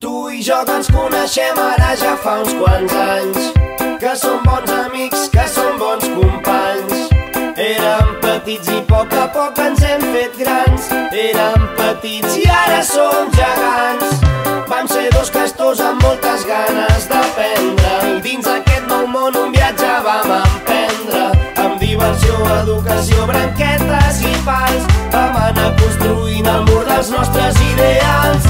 Tu i jo que ens coneixem ara ja fa uns quants anys, que som bons amics, que som bons companys. Érem petits i a poc ens hem fet grans. Érem petits i ara som gegants. Vam ser dos castors amb moltes ganes d'aprendre, i dins aquest nou món un viatge vam emprendre. Amb diversió, educació, branquetes i pals vam anar construint el mur dels nostres ideals.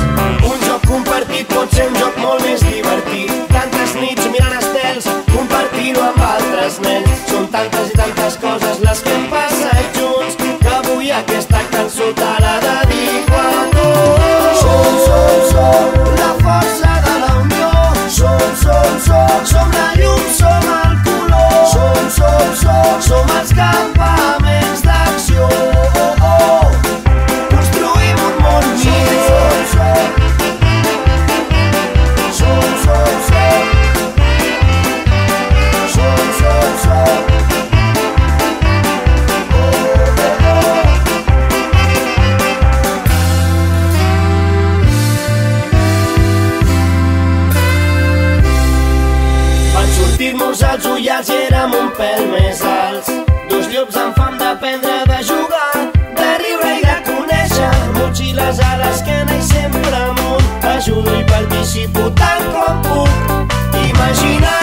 Un joc compartit pot ser un joc molt més divertit. Tantes nits mirant estels, compartir-ho amb altres nens. Són tantes i tantes coses les que hem passat junts, que avui aquesta cançó te l'ha dedico a tu. Som la força de la unió. Som la llum, som el color. Som els campaments d'acció. Construïm un món millor. Sortir-nos els ullals i érem un pèl més alts. Dos llops amb fam d'aprendre, de jugar, de riure i de conèixer. Motxilles a l'esquena i sempre amunt. Ajudo i participo tant com puc. Imagina